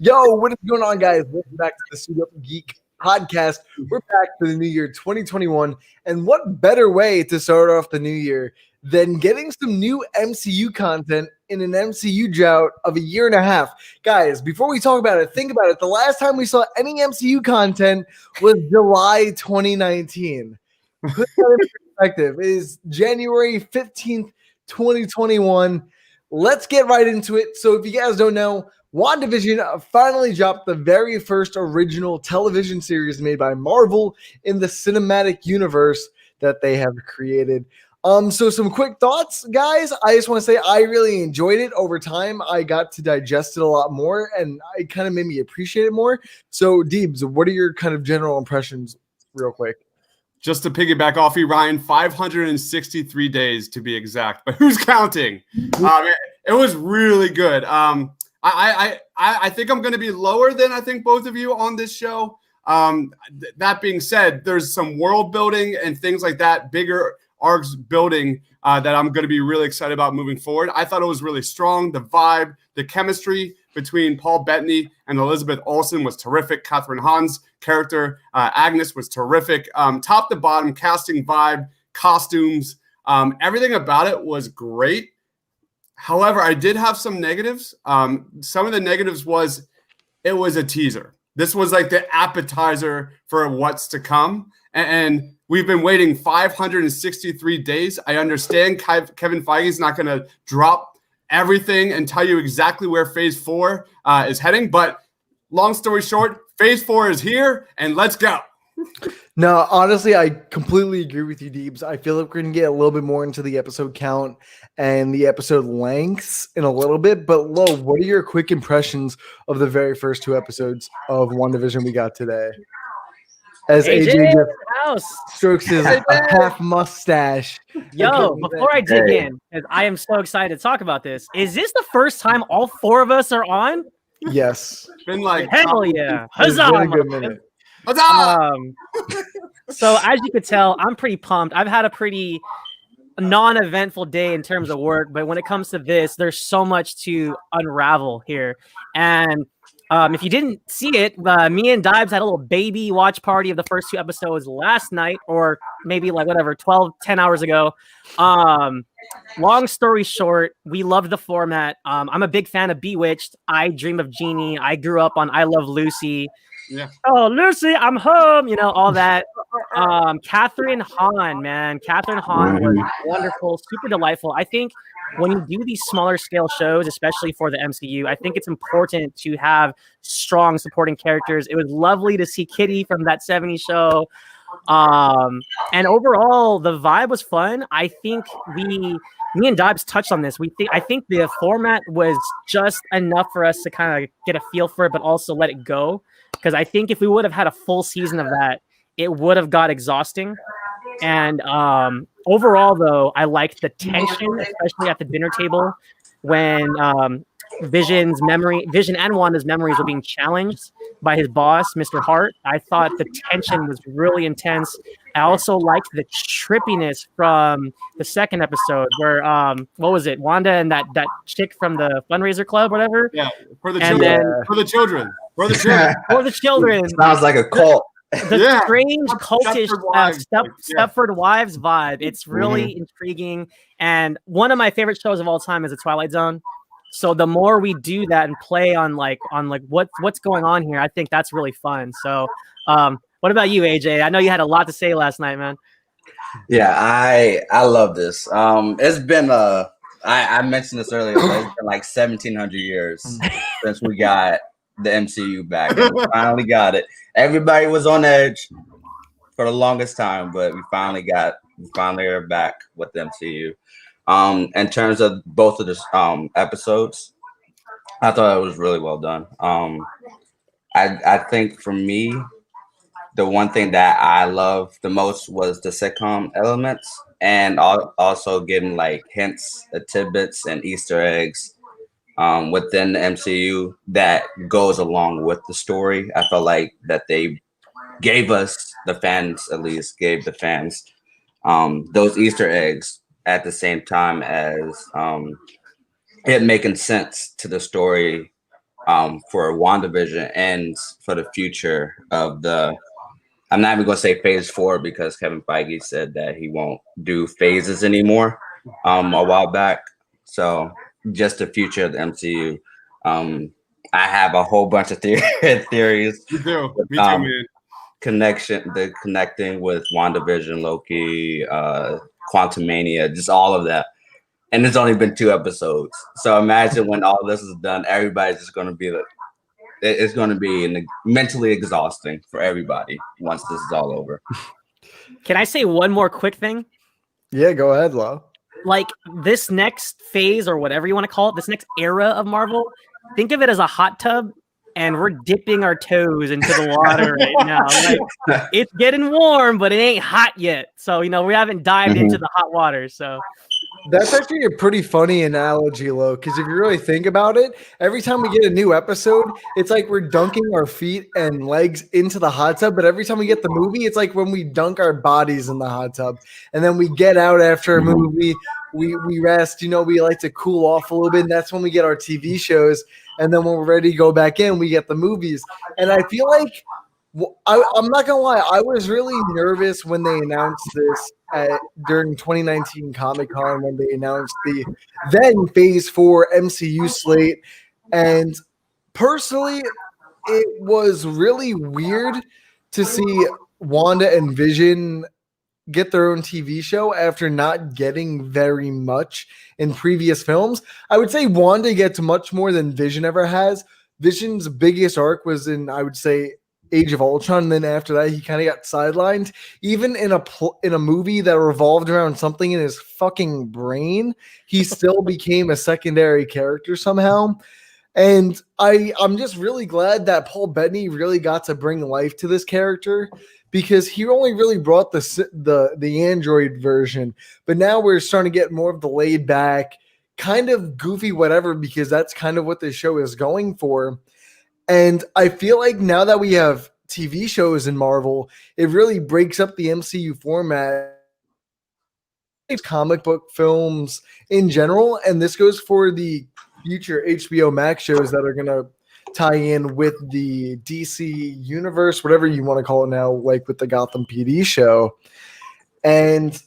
Yo, what is going on, guys? Welcome back to the Studio Geek podcast. We're back for the new year 2021. And what better way to start off the new year than getting some new MCU content in an MCU drought of a year and a half? Guys, before we talk about it, think about it. The last time we saw any MCU content was July 2019. Put that in perspective. It is January 15th, 2021. Let's get right into it. So if you guys don't know, WandaVision finally dropped the very first original television series made by Marvel in the cinematic universe that they have created. So some quick thoughts, guys. I just want to say I really enjoyed it. Over time, I got to digest it a lot more, and it kind of made me appreciate it more. So, Deebs, what are your kind of general impressions real quick? Just to piggyback off you, Ryan, 563 days to be exact, but who's counting? It was really good. I think I'm going to be lower than I think both of you on this show. That being said, there's some world building and things like that, bigger arcs building that I'm going to be really excited about moving forward. I thought it was really strong. The vibe, the chemistry between Paul Bettany and Elizabeth Olsen was terrific. Catherine Hahn's character, Agnes, was terrific. Top to bottom, casting, vibe, costumes, everything about it was great. However, I did have some negatives. Some of the negatives was it was a teaser. This was like the appetizer for what's to come. And we've been waiting 563 days. I understand Kevin Feige is not going to drop everything and tell you exactly where Phase 4 is heading. But long story short, Phase 4 is here, and let's go. No, honestly, I completely agree with you, Deebs. I feel like we're going to get a little bit more into the episode count and the episode lengths in a little bit. But, Lo, what are your quick impressions of the very first two episodes of WandaVision we got today? As AJ just strokes his half mustache. Yo, before I dig in, because I am so excited to talk about this, is this the first time all four of us are on? Yes. Been like, hell yeah. Huzzah! It's been a good minute. So as you could tell, I'm pretty pumped. I've had a pretty non-eventful day in terms of work, but when it comes to this, there's so much to unravel here. And if you didn't see it, me and Dibes had a little baby watch party of the first two episodes last night, or maybe like 10 hours ago. Long story short, we loved the format. I'm a big fan of Bewitched. I Dream of Jeannie. I grew up on I Love Lucy. Yeah. Oh, Lucy, I'm home. You know, all that. Catherine Hahn, man. Catherine Hahn was wonderful, super delightful. I think when you do these smaller scale shows, especially for the MCU, I think it's important to have strong supporting characters. It was lovely to see Kitty from that 70s show. And overall, the vibe was fun. I think me and Dibes touched on this. I think the format was just enough for us to kind of get a feel for it, but also let it go. Because I think if we would have had a full season of that, it would have got exhausting. And overall, though, I liked the tension, especially at the dinner table when Vision and Wanda's memories were being challenged by his boss, Mr. Hart. I thought the tension was really intense. I also liked the trippiness from the second episode where, what was it? Wanda and that chick from the fundraiser club, whatever. Yeah, for the children. For the children. For the children. Sounds like a cult. The strange cultish Stepford Wives vibe. It's really intriguing. And one of my favorite shows of all time is The Twilight Zone. So the more we do that and play on what's going on here, I think that's really fun. So what about you, AJ? I know you had a lot to say last night, man. Yeah, I love this. It's been I mentioned this earlier, but it's been like 1,700 years since we got the MCU back. And we finally got it. Everybody was on edge for the longest time, but we finally are back with the MCU. In terms of both of the episodes, I thought it was really well done. I think for me, the one thing that I loved the most was the sitcom elements, and also getting like hints, tidbits, and Easter eggs within the MCU that goes along with the story. I felt like that they gave us, the fans at least, gave the fans those Easter eggs at the same time as it making sense to the story for WandaVision and for the future of the. I'm not even going to say phase 4 because Kevin Feige said that he won't do phases anymore a while back. So just the future of the MCU. I have a whole bunch of theories. Me too. Me too, man. Connecting with WandaVision, Loki, Quantumania, just all of that. And it's only been 2 episodes. So imagine when all this is done, everybody's just going to be like, it's going to be mentally exhausting for everybody once this is all over. Can I say one more quick thing? Yeah, go ahead, Lo. Like this next phase or whatever you want to call it, this next era of Marvel, think of it as a hot tub, and we're dipping our toes into the water right now. Like, it's getting warm, but it ain't hot yet. So, we haven't dived into the hot water. So That's actually a pretty funny analogy, Lo, because if you really think about it, every time we get a new episode, it's like we're dunking our feet and legs into the hot tub. But every time we get the movie, it's like when we dunk our bodies in the hot tub. And then we get out after a movie, we rest, we like to cool off a little bit. And that's when we get our TV shows. And then when we're ready to go back in, we get the movies. And I feel like, I'm not going to lie, I was really nervous when they announced this during 2019 Comic-Con when they announced the then Phase 4 MCU slate. And personally, it was really weird to see Wanda and Vision get their own TV show after not getting very much in previous films. I would say Wanda gets much more than Vision ever has. Vision's biggest arc was in, I would say, Age of Ultron. And then after that, he kind of got sidelined. Even in a movie that revolved around something in his fucking brain, he still became a secondary character somehow. And I'm just really glad that Paul Bettany really got to bring life to this character, because he only really brought the Android version. But now we're starting to get more of the laid back, kind of goofy whatever, because that's kind of what this show is going for. And I feel like now that we have TV shows in Marvel, it really breaks up the MCU format, comic book films in general. And this goes for the future HBO Max shows that are going to tie in with the DC universe, whatever you want to call it now, like with the Gotham PD show. And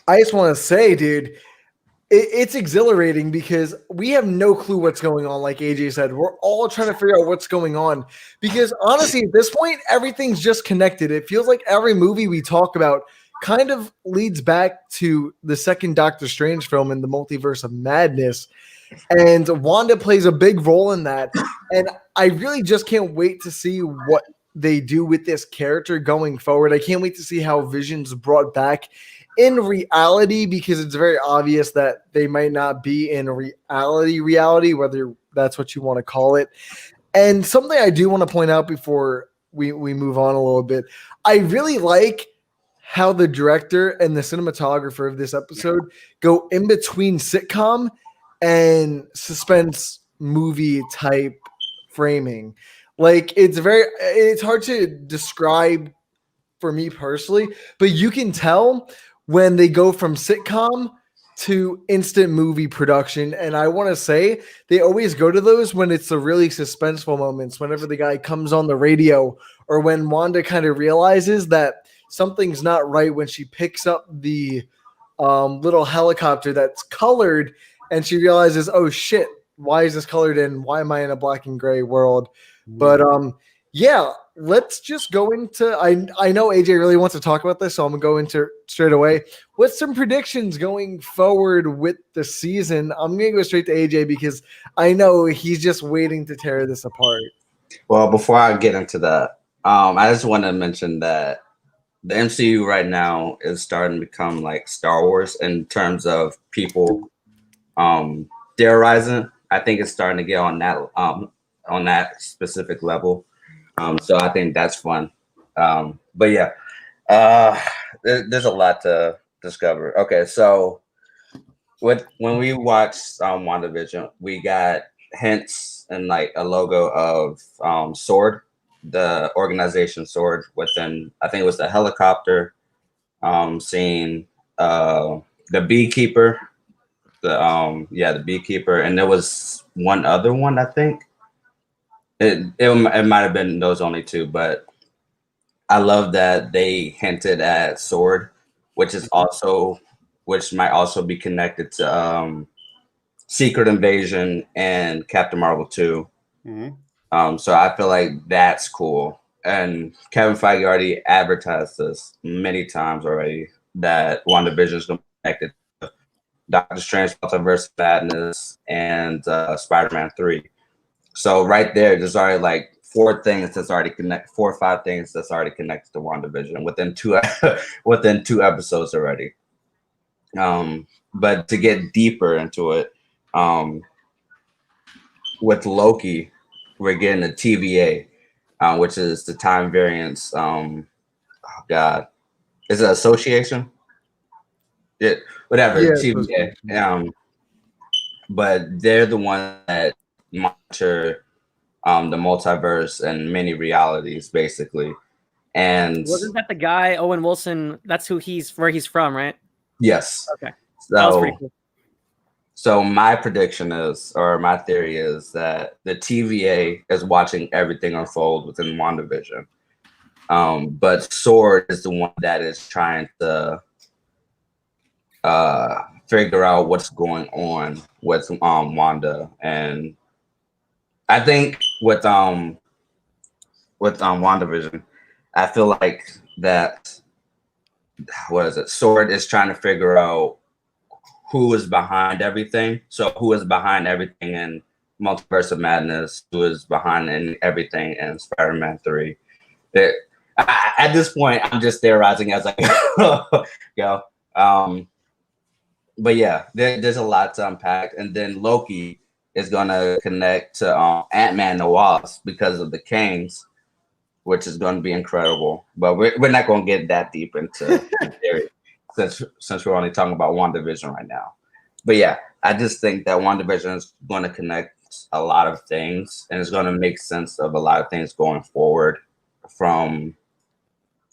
I just want to say, dude, it's exhilarating because we have no clue what's going on. Like AJ said, we're all trying to figure out what's going on, because honestly, at this point, everything's just connected. It feels like every movie we talk about kind of leads back to the second Doctor Strange film in the Multiverse of Madness. And Wanda plays a big role in that. And I really just can't wait to see what they do with this character going forward. I can't wait to see how Vision's brought back in reality, because it's very obvious that they might not be in reality, whether that's what you want to call it. And something I do want to point out before we move on a little bit, I really like how the director and the cinematographer of this episode go in between sitcom and suspense movie type framing. Like it's hard to describe for me personally, but you can tell when they go from sitcom to instant movie production. And I want to say they always go to those when it's the really suspenseful moments, whenever the guy comes on the radio, or when Wanda kind of realizes that something's not right when she picks up the little helicopter that's colored, and she realizes, oh shit, why is this colored in? Why am I in a black and gray world? But yeah, let's just go into, I know AJ really wants to talk about this, so I'm gonna go into straight away. What's some predictions going forward with the season? I'm gonna go straight to AJ because I know he's just waiting to tear this apart. Well, before I get into that, I just want to mention that the MCU right now is starting to become like Star Wars in terms of people theorizing. I think it's starting to get on that specific level. So I think that's fun. But yeah, there's a lot to discover. Okay, so when we watched WandaVision, we got hints and like a logo of Sword, the organization Sword, within, I think it was the helicopter scene, the beekeeper, the beekeeper, and there was one other one, I think. It might have been those only two, but I love that they hinted at Sword, which might also be connected to Secret Invasion and Captain Marvel 2. So I feel like that's cool. And Kevin Feige already advertised this many times already that WandaVision is going to be connected to Doctor Strange, Multiverse of Madness, and Spider-Man 3. So right there's already like 4 or 5 things that's already connected to WandaVision within two episodes already. But to get deeper into it, with Loki, we're getting a TVA, which is the time variance. Oh God, is it association? Whatever, Yeah, TVA. But they're the one that monitor the multiverse and many realities, basically. And wasn't that the guy Owen Wilson? That's where he's from, right? yes. Okay, that was pretty cool. So my prediction is, or my theory is, that the TVA is watching everything unfold within WandaVision. But Sword is the one that is trying to figure out what's going on with Wanda. And I think with WandaVision, I feel like that Sword is trying to figure out who is behind everything. So who is behind everything in Multiverse of Madness, who is behind everything in Spider-Man 3. At this point, I'm just theorizing as I go. But yeah, there's a lot to unpack. And then Loki is going to connect to Ant-Man and the Wasp because of the Kings, which is going to be incredible. But we're not going to get that deep into the theory since we're only talking about WandaVision right now. But yeah, I just think that WandaVision is going to connect a lot of things, and it's going to make sense of a lot of things going forward from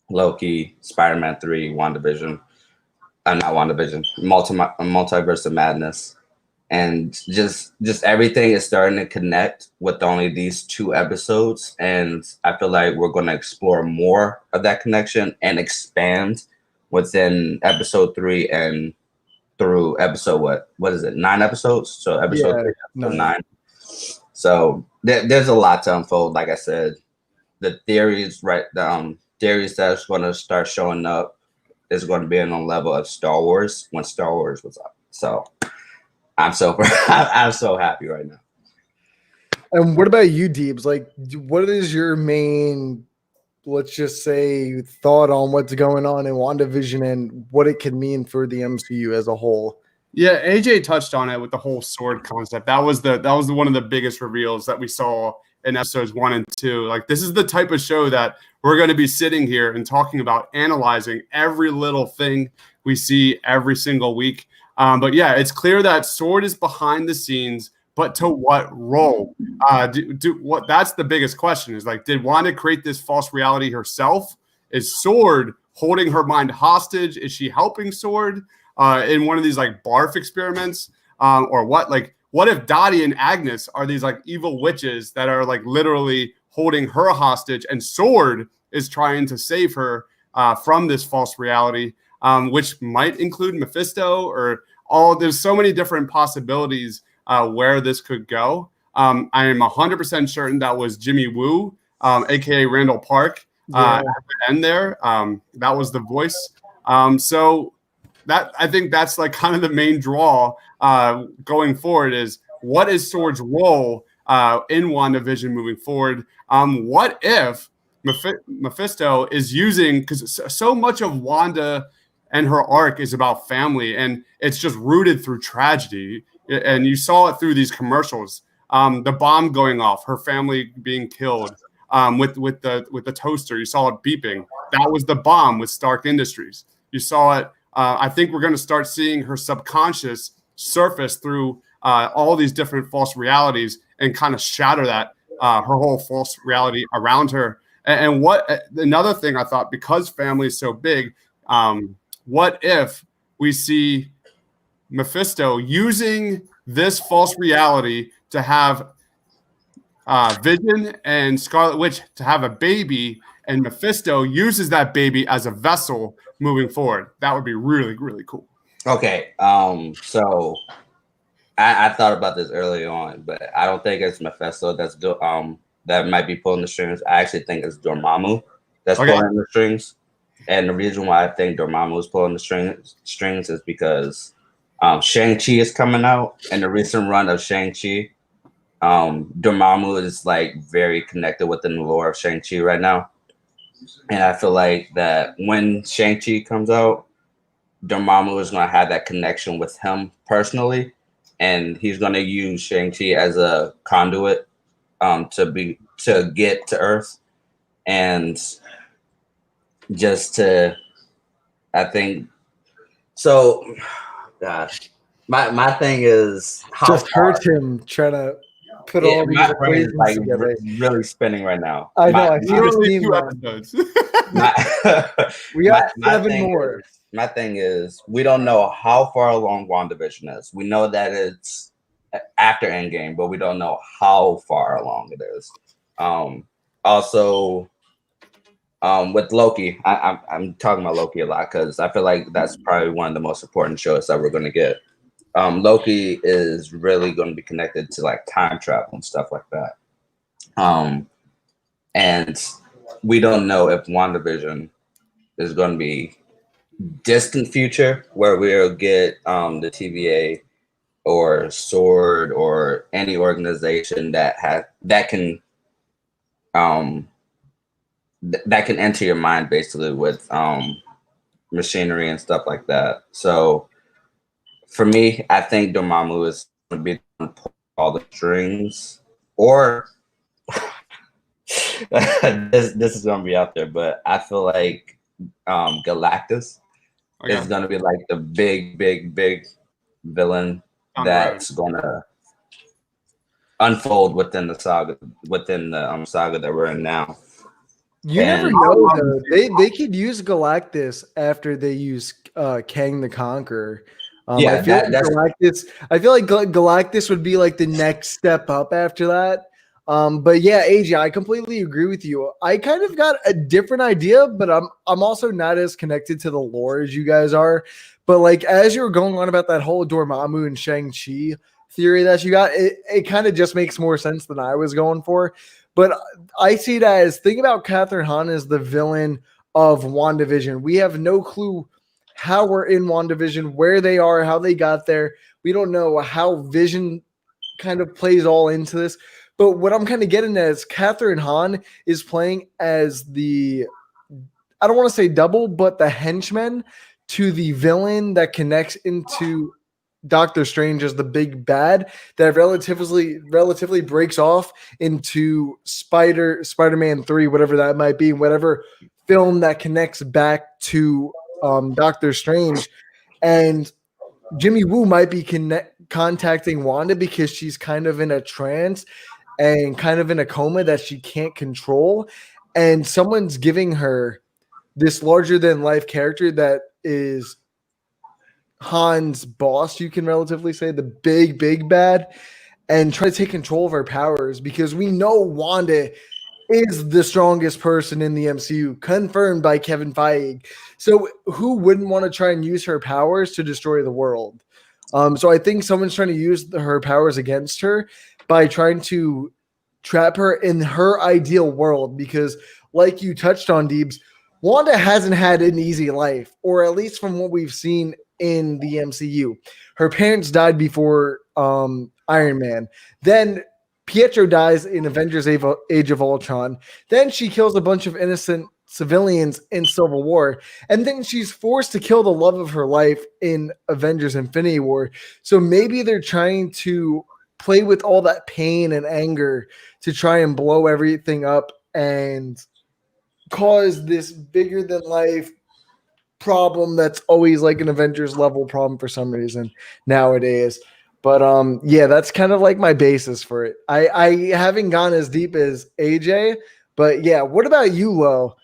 Loki, Spider-Man 3, WandaVision, not WandaVision, Multiverse of Madness. And just everything is starting to connect with only these 2 episodes. And I feel like we're going to explore more of that connection and expand within episode 3 and through episode what is it, 9 episodes? So episode 3, episode 9. So there's a lot to unfold. Like I said, the theories, right? The theories that's going to start showing up is going to be on the level of Star Wars when Star Wars was up. So I'm so happy right now. And what about you, Deebs? Like, what is your main, let's just say, thought on what's going on in WandaVision and what it can mean for the MCU as a whole? Yeah, AJ touched on it with the whole sword concept. That was one of the biggest reveals that we saw in episodes 1 and 2. Like, this is the type of show that we're going to be sitting here and talking about, analyzing every little thing we see every single week. But yeah, it's clear that Sword is behind the scenes, but to what role? That's the biggest question. Is like, did Wanda create this false reality herself? Is Sword holding her mind hostage? Is she helping Sword in one of these like barf experiments, or what? Like, what if Dottie and Agnes are these like evil witches that are like literally holding her hostage, and Sword is trying to save her from this false reality, which might include Mephisto or all. There's so many different possibilities where this could go. I am 100% certain that was Jimmy Woo, aka Randall Park, at the end there. That was the voice. So that, I think that's like kind of the main draw going forward, is what is Sword's role in WandaVision moving forward? What if Mephisto is using, because so much of Wanda and her arc is about family, and it's just rooted through tragedy. And you saw it through these commercials. The bomb going off, her family being killed, with the toaster. You saw it beeping. That was the bomb with Stark Industries. You saw it. I think we're going to start seeing her subconscious surface through all these different false realities and kind of shatter that, her whole false reality around her. And what another thing I thought, because family is so big, what if we see Mephisto using this false reality to have Vision and Scarlet Witch to have a baby, and Mephisto uses that baby as a vessel moving forward. That would be really, really cool. Okay. So I thought about this early on, but I don't think it's Mephisto that might be pulling the strings. I actually think it's Dormammu that's pulling the strings. And the reason why I think Dormammu is pulling the strings is because Shang-Chi is coming out, and the recent run of Shang-Chi, Dormammu is like very connected within the lore of Shang-Chi right now. And I feel like that when Shang-Chi comes out, Dormammu is going to have that connection with him personally, and he's going to use Shang-Chi as a conduit to get to Earth, and just to, I think, so. Gosh, my thing is just hurt him trying to put all these my brain is like together. really spinning right now. I know. I see the theme. 2 episodes. We got 7 more. My thing is, we don't know how far along WandaVision is. We know that it's after Endgame, but we don't know how far along it is. Also, with Loki, I'm talking about Loki a lot because I feel like that's probably one of the most important shows that we're going to get. Loki is really going to be connected to like time travel and stuff like that. And we don't know if WandaVision is going to be distant future where we'll get the TVA or Sword or any organization that can enter your mind basically with machinery and stuff like that. So for me, I think Dormammu is going to be all the strings, or this is going to be out there, but I feel like Galactus is going to be like the big villain that's going to unfold within the saga that we're in now. You never know though. They could use Galactus after they use Kang the Conqueror. I feel like Galactus would be like the next step up after that. But yeah, AJ, I completely agree with you. I kind of got a different idea, but I'm also not as connected to the lore as you guys are. But like as you were going on about that whole Dormammu and Shang-Chi theory that you got, it kind of just makes more sense than I was going for. But I see it as, think about Catherine Hahn as the villain of WandaVision. We have no clue how we're in WandaVision, where they are, how they got there. We don't know how Vision kind of plays all into this. But what I'm kind of getting at is Catherine Hahn is playing as the, I don't want to say double, but the henchman to the villain that connects into Doctor Strange as the big bad that relatively breaks off into Spider-Man 3, whatever that might be, whatever film that connects back to Doctor Strange. And Jimmy Woo might be contacting Wanda because she's kind of in a trance and kind of in a coma that she can't control. And someone's giving her this larger than life character that is Han's boss, you can relatively say, the big bad, and try to take control of her powers, because we know Wanda is the strongest person in the MCU, confirmed by Kevin Feige. So who wouldn't want to try and use her powers to destroy the world? So I think someone's trying to use her powers against her by trying to trap her in her ideal world, because like you touched on, Deebs, Wanda hasn't had an easy life, or at least from what we've seen in the MCU. Her parents died before Iron Man. Then Pietro dies in Avengers Age of Ultron. Then she kills a bunch of innocent civilians in Civil War. And then she's forced to kill the love of her life in Avengers Infinity War. So maybe they're trying to play with all that pain and anger to try and blow everything up and cause this bigger than life problem that's always like an Avengers level problem for some reason nowadays. But yeah, that's kind of like my basis for it. I haven't gone as deep as AJ, but yeah, what about you, Lo?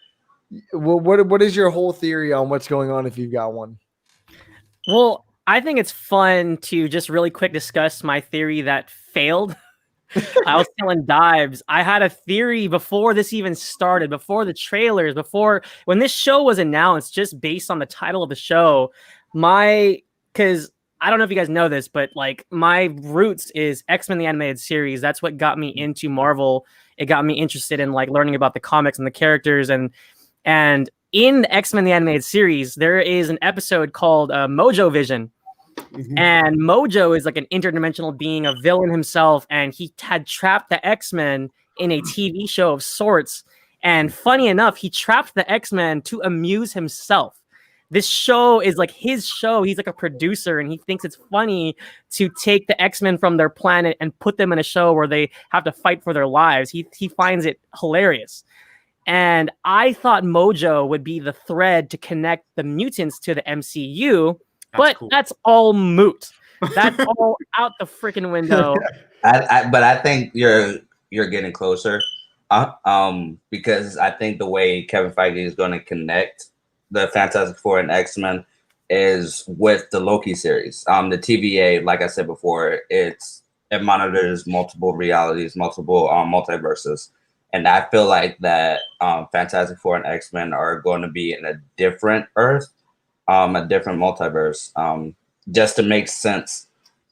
What is your whole theory on what's going on if you've got one? Well, I think it's fun to just really quick discuss my theory that failed I was telling Dives, I had a theory before this even started, before the trailers, before when this show was announced, just based on the title of the show. Because I don't know if you guys know this, but like my roots is X-Men the animated series. That's what got me into Marvel. It got me interested in like learning about the comics and the characters. And in the X-Men the animated series, there is an episode called Mojo Vision. And Mojo is like an interdimensional being, a villain himself, and he had trapped the X-Men in a TV show of sorts. And funny enough, he trapped the X-Men to amuse himself. This show is like his show. He's like a producer, and he thinks it's funny to take the X-Men from their planet and put them in a show where they have to fight for their lives. He finds it hilarious. And I thought Mojo would be the thread to connect the mutants to the MCU. That's all moot. That's all out the freaking window. But I think you're getting closer, because I think the way Kevin Feige is going to connect the Fantastic Four and X-Men is with the Loki series. The TVA, like I said before, it monitors multiple realities, multiple multiverses, and I feel like that Fantastic Four and X-Men are going to be in a different Earth. A different multiverse, just to make sense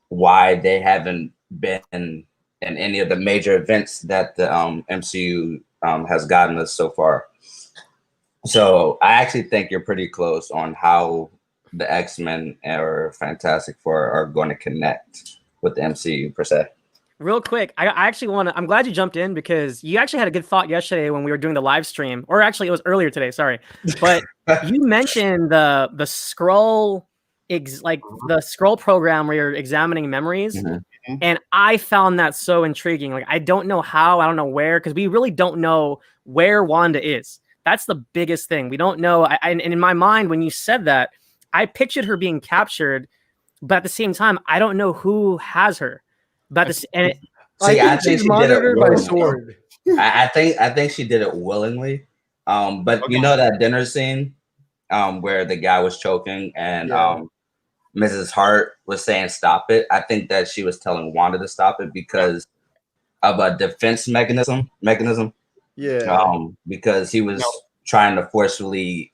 why they haven't been in any of the major events that the MCU has gotten us so far. So I actually think you're pretty close on how the X-Men or Fantastic Four are going to connect with the MCU per se. Real quick, I actually want to. I'm glad you jumped in because you actually had a good thought yesterday when we were doing the live stream, or actually it was earlier today. Sorry, but you mentioned the scroll, the scroll program where you're examining memories, and I found that so intriguing. Like I don't know how, I don't know where, because we really don't know where Wanda is. That's the biggest thing. We don't know. And in my mind, when you said that, I pictured her being captured, but at the same time, I don't know who has her. But I think she's monitored by Sword. I think she did it willingly. But you know that dinner scene where the guy was choking and Mrs. Hart was saying stop it. I think that she was telling Wanda to stop it because of a defense mechanism. Because he was trying to forcefully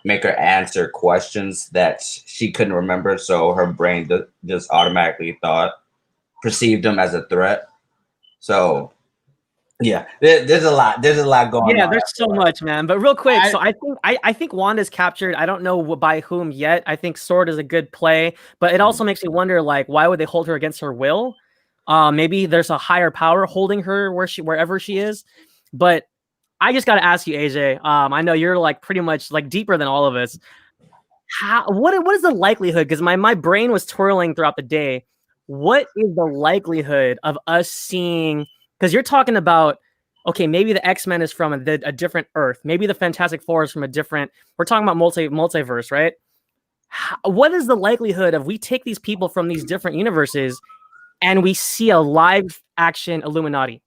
make her answer questions that she couldn't remember, so her brain just automatically perceived him as a threat. So yeah, there's a lot going on. Yeah, there's so much, man. But real quick, so I think Wanda's captured. I don't know by whom yet. I think Sword is a good play, but it also makes me wonder, like, why would they hold her against her will? Maybe there's a higher power holding her wherever she is. But I just got to ask you, AJ. I know you're like pretty much like deeper than all of us. What is the likelihood? Because my brain was twirling throughout the day. What is the likelihood of us seeing? Because you're talking about, okay, maybe the X-Men is from a different Earth. Maybe the Fantastic Four is from a different. We're talking about multiverse, right? What is the likelihood of we take these people from these different universes and we see a live action Illuminati?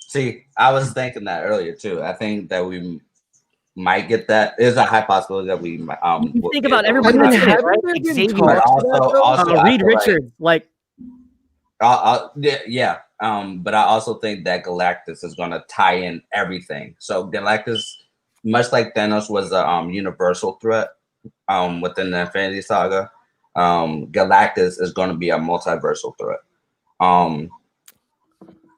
See, I was thinking that earlier too. I think that we might get that. There's a high possibility that we might. Think about everybody that's in it, right? Xavier, also Reed Richards, like. Yeah. But I also think that Galactus is going to tie in everything. So Galactus, much like Thanos was a universal threat within the Infinity Saga, Galactus is going to be a multiversal threat.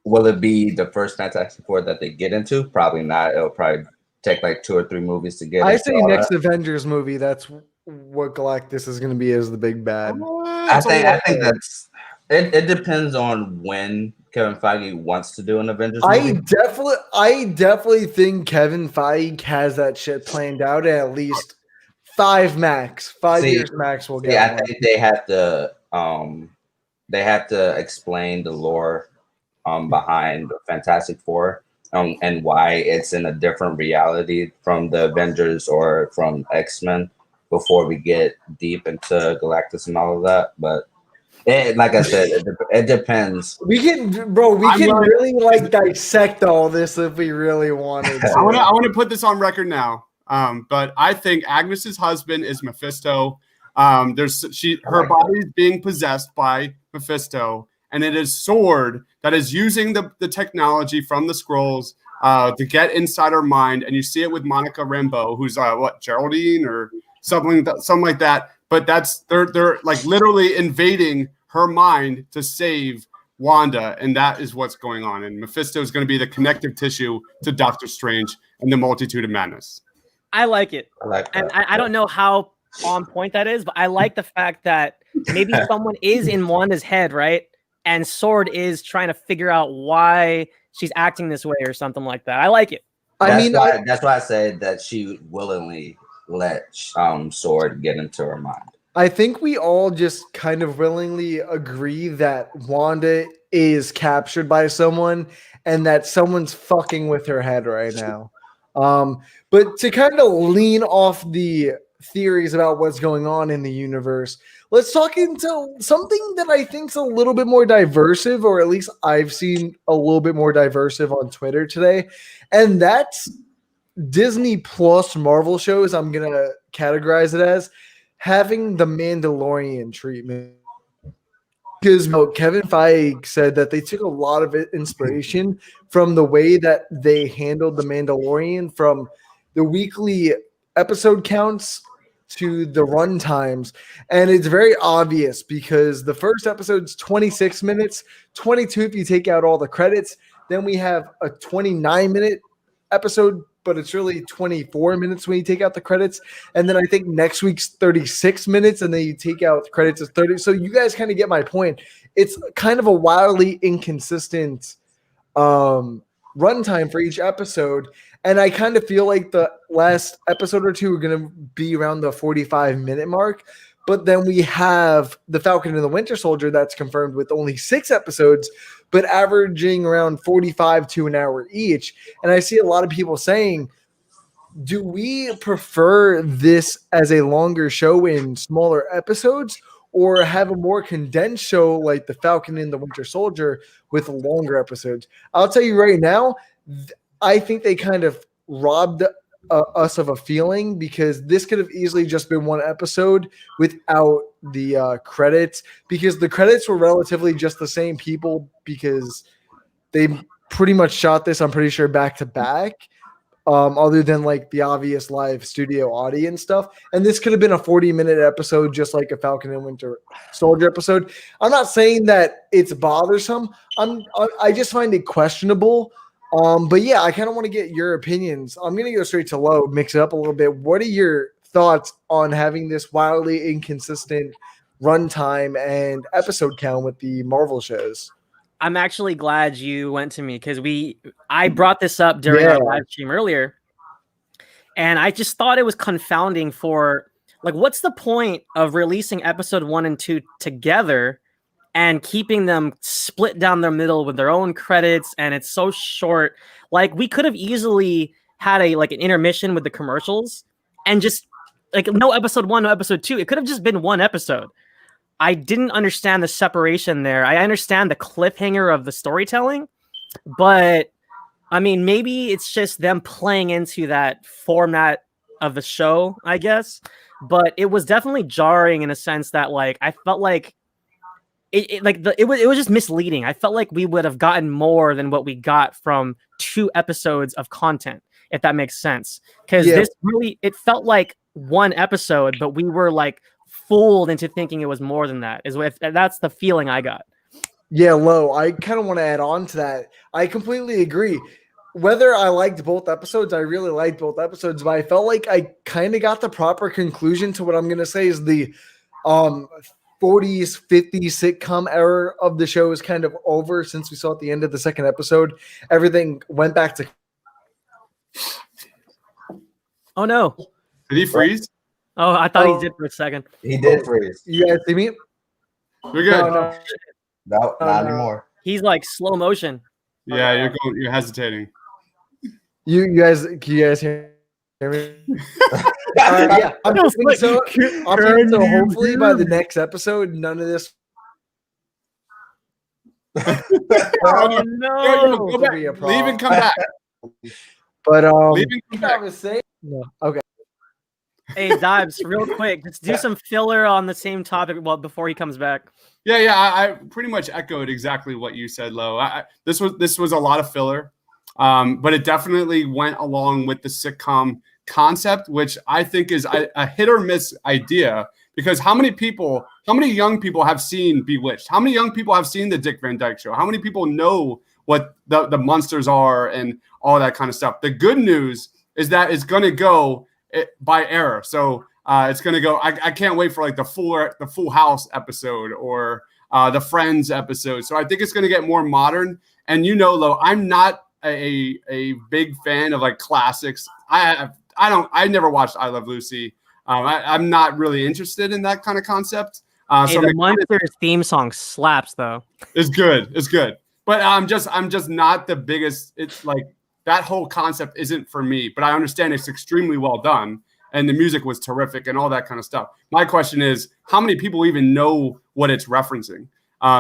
Will it be the first Fantastic Four that they get into? Probably not. It'll probably take like 2 or 3 movies to get. I say next Avengers movie. That's what Galactus is going to be as the big bad. I think that's. It depends on when Kevin Feige wants to do an Avengers movie. I definitely think Kevin Feige has that shit planned out at least 5 years max. Will get. I think they have to explain the lore behind Fantastic Four and why it's in a different reality from the Avengers or from X-Men before we get deep into Galactus and all of that. But like I said, it depends. We can really like dissect all this if we really wanted to. I want to put this on record now. But I think Agnes's husband is Mephisto. Her body is being possessed by Mephisto, and it is Sword that is using the technology from the scrolls to get inside her mind. And you see it with Monica Rambeau, who's Geraldine or something like that. But they're like literally invading her mind to save Wanda, and that is what's going on. And Mephisto is going to be the connective tissue to Doctor Strange and the Multitude of Madness. I like it. I like that. And I don't know how on point that is, but I like the fact that maybe someone is in Wanda's head, right? And Sword is trying to figure out why she's acting this way or something like that. I like it. That's why I said that she willingly let Sword get into her mind. I think we all just kind of willingly agree that Wanda is captured by someone and that someone's fucking with her head right now. But to kind of lean off the theories about what's going on in the universe, let's talk into something that I think is a little bit more diversive, or at least I've seen a little bit more diversive on Twitter today. And that's Disney Plus Marvel shows. I'm going to categorize it as having the Mandalorian treatment. Because Kevin Feige said that they took a lot of inspiration from the way that they handled the Mandalorian, from the weekly episode counts to the run times. And it's very obvious because the first episode's 26 minutes, 22 if you take out all the credits. Then we have a 29-minute episode, but it's really 24 minutes when you take out the credits. And then I think next week's 36 minutes, and then you take out the credits as 30. So you guys kind of get my point. It's kind of a wildly inconsistent runtime for each episode. And I kind of feel like the last episode or two are going to be around the 45-minute mark. But then we have The Falcon and the Winter Soldier that's confirmed with only 6 episodes, but averaging around 45 to an hour each. And I see a lot of people saying, do we prefer this as a longer show in smaller episodes, or have a more condensed show like The Falcon and the Winter Soldier with longer episodes? I'll tell you right now, I think they kind of robbed us of a feeling, because this could have easily just been one episode without the credits, because the credits were relatively just the same people, because they pretty much shot this, I'm pretty sure, back to back, other than like the obvious live studio audience stuff. And this could have been a 40-minute episode, just like a Falcon and Winter Soldier episode. I'm not saying that it's bothersome. I just find it questionable. But yeah, I kind of want to get your opinions. I'm going to go straight to Lo, mix it up a little bit. What are your thoughts on having this wildly inconsistent runtime and episode count with the Marvel shows? I'm actually glad you went to me, because I brought this up during our live stream earlier, and I just thought it was confounding for, like, what's the point of releasing episode 1 and 2 together and keeping them split down the middle with their own credits, and it's so short. Like, we could have easily had an intermission with the commercials, and just like no episode 1, no episode 2. It could have just been one episode. I didn't understand the separation there. I understand the cliffhanger of the storytelling, but I mean, maybe it's just them playing into that format of the show, I guess. But it was definitely jarring in a sense that, like, I felt like it was just misleading. I felt like we would have gotten more than what we got from 2 episodes of content, if that makes sense. Because this really, it felt like one episode, but we were like fooled into thinking it was more than that. That's the feeling I got. Yeah, Lo, I kind of want to add on to that. I completely agree. Whether I liked both episodes, I really liked both episodes, but I felt like I kind of got the proper conclusion to what I'm going to say is the 40s, 50s sitcom era of the show is kind of over since we saw at the end of the second episode. Everything went back to. Oh, no. Did he freeze? Oh, I thought he did for a second. He did freeze. You guys see me? We're good. No, not anymore. He's like slow motion. Yeah, you're hesitating. You guys, can you guys hear me? Yeah, I'm hoping so. Hopefully by the next episode, none of this. Oh no! Go back. Leave and come back. But Leave and come back. no. Okay. Hey, Dibes, real quick, just do some filler on the same topic before he comes back. Yeah. I pretty much echoed exactly what you said, Lo. This was a lot of filler, but it definitely went along with the sitcom concept, which I think is a hit or miss idea. Because how many young people have seen Bewitched? How many young people have seen the Dick Van Dyke Show? How many people know what the monsters are and all that kind of stuff? The good news is that it's going to go by era. So it's going to go. I can't wait for like the Full House episode or the Friends episode. So I think it's going to get more modern. And Lo, I'm not a big fan of like classics. I never watched I Love Lucy. I'm not really interested in that kind of concept. Hey, the Monsters theme song slaps though. It's good. But I'm just not the biggest. It's like that whole concept isn't for me. But I understand it's extremely well done, and the music was terrific and all that kind of stuff. My question is, how many people even know what it's referencing?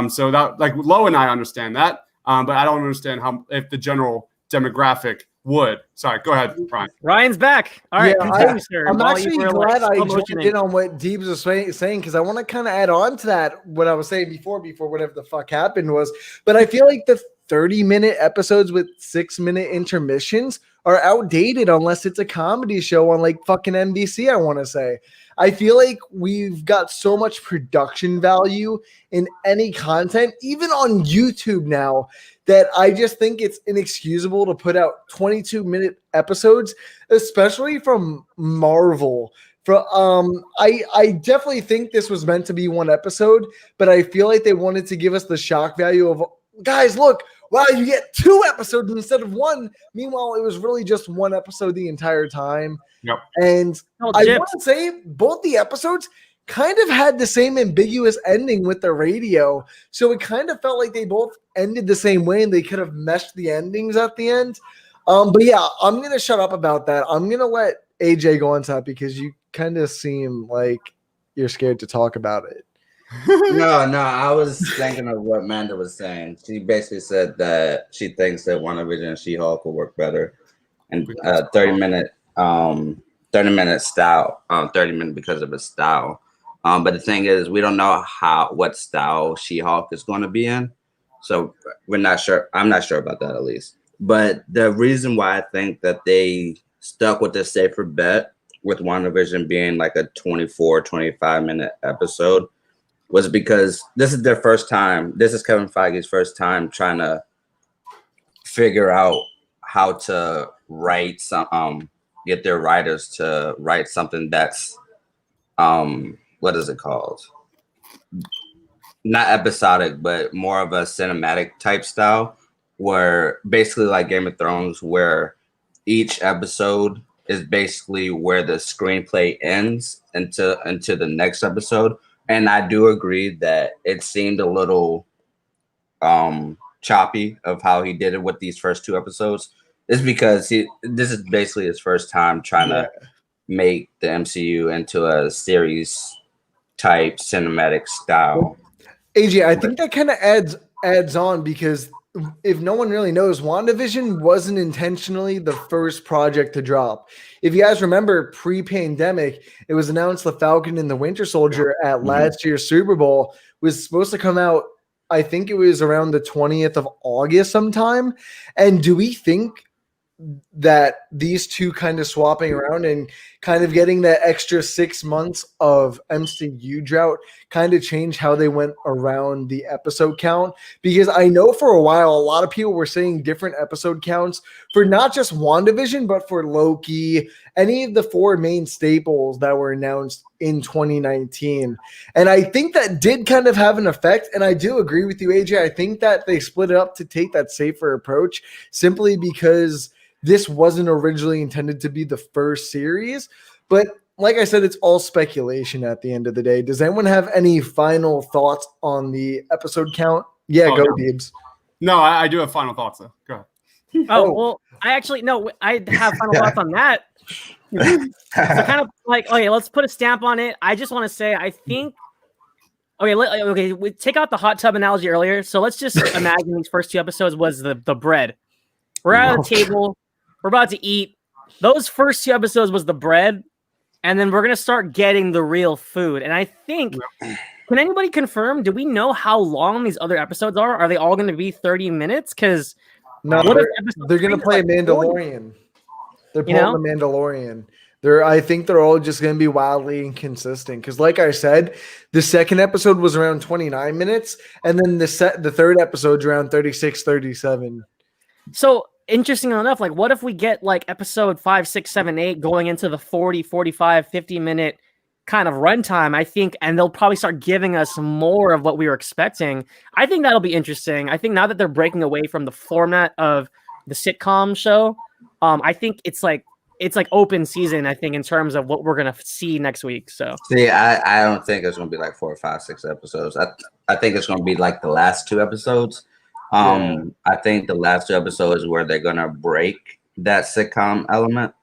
So that like Lo and I understand that, but I don't understand if the general demographic would. Sorry, go ahead, Ryan. Ryan's back. All right, continue, sir. I'm actually glad I joined in on what Deebs was saying because I want to kind of add on to that what I was saying before whatever the fuck happened was. But I feel like the 30-minute episodes with 6-minute intermissions are outdated unless it's a comedy show on like fucking NBC, I want to say. I feel like we've got so much production value in any content, even on YouTube now, that I just think it's inexcusable to put out 22-minute episodes, especially from Marvel. I definitely think this was meant to be one episode, but I feel like they wanted to give us the shock value of, guys, look, wow, you get 2 episodes instead of 1. Meanwhile, it was really just 1 episode the entire time. Yep. And I want to say both the episodes kind of had the same ambiguous ending with the radio. So it kind of felt like they both ended the same way and they could have meshed the endings at the end. But yeah, I'm going to shut up about that. I'm going to let AJ go on top because you kind of seem like you're scared to talk about it. No, I was thinking of what Amanda was saying. She basically said that she thinks that WandaVision and She-Hulk will work better. And 30-minute style, 30 minutes because of its style. But the thing is, we don't know what style She-Hulk is going to be in. So we're not sure. I'm not sure about that at least. But the reason why I think that they stuck with the safer bet with WandaVision being like a 24, 25-minute episode was because this is their first time. This is Kevin Feige's first time trying to figure out how to write get their writers to write something that's what is it called? Not episodic, but more of a cinematic type style, where basically like Game of Thrones, where each episode is basically where the screenplay ends into the next episode. And I do agree that it seemed a little choppy of how he did it with these first 2 episodes. It's because this is basically his first time trying to make the MCU into a series type cinematic style. AJ, I think that kind of adds on because if no one really knows, WandaVision wasn't intentionally the first project to drop. If you guys remember, pre-pandemic, it was announced the Falcon and the Winter Soldier at last year's Super Bowl was supposed to come out, I think it was around the 20th of August sometime. And do we think that these two kind of swapping around and kind of getting that extra 6 months of MCU drought kind of changed how they went around the episode count? Because I know for a while, a lot of people were saying different episode counts for not just WandaVision, but for Loki, any of the 4 main staples that were announced in 2019. And I think that did kind of have an effect. And I do agree with you, AJ. I think that they split it up to take that safer approach simply because this wasn't originally intended to be the first series, but like I said, it's all speculation at the end of the day. Does anyone have any final thoughts on the episode count? Yeah, go, Deebs. No, I do have final thoughts, though. Go ahead. Well, I have final thoughts on that. So kind of like, okay, let's put a stamp on it. I just want to say, I think, we take out the hot tub analogy earlier. So let's just imagine these first 2 episodes was the bread. We're at the table. We're about to eat. Those first 2 episodes was the bread. and then we're gonna start getting the real food. And I think, can anybody confirm? Do we know how long these other episodes are? Are they all going to be 30 minutes? Because No, they're going to play a Mandalorian. They're pulling the Mandalorian. I think they're all just going to be wildly inconsistent. Because, like I said, the second episode was around 29 minutes, and then the third episode's around 36, 37. So, interesting enough, like, what if we get like episode 5, 6, 7, 8 going into the 40, 45, 50-minute kind of runtime, I think, and they'll probably start giving us more of what we were expecting. I think that'll be interesting. I think now that they're breaking away from the format of the sitcom show, I think it's like open season, I think, in terms of what we're gonna see next week. So see, I don't think it's gonna be like 4, 5, 6 episodes. I think it's gonna be like the last 2 episodes. I think the last 2 episodes is where they're gonna break that sitcom element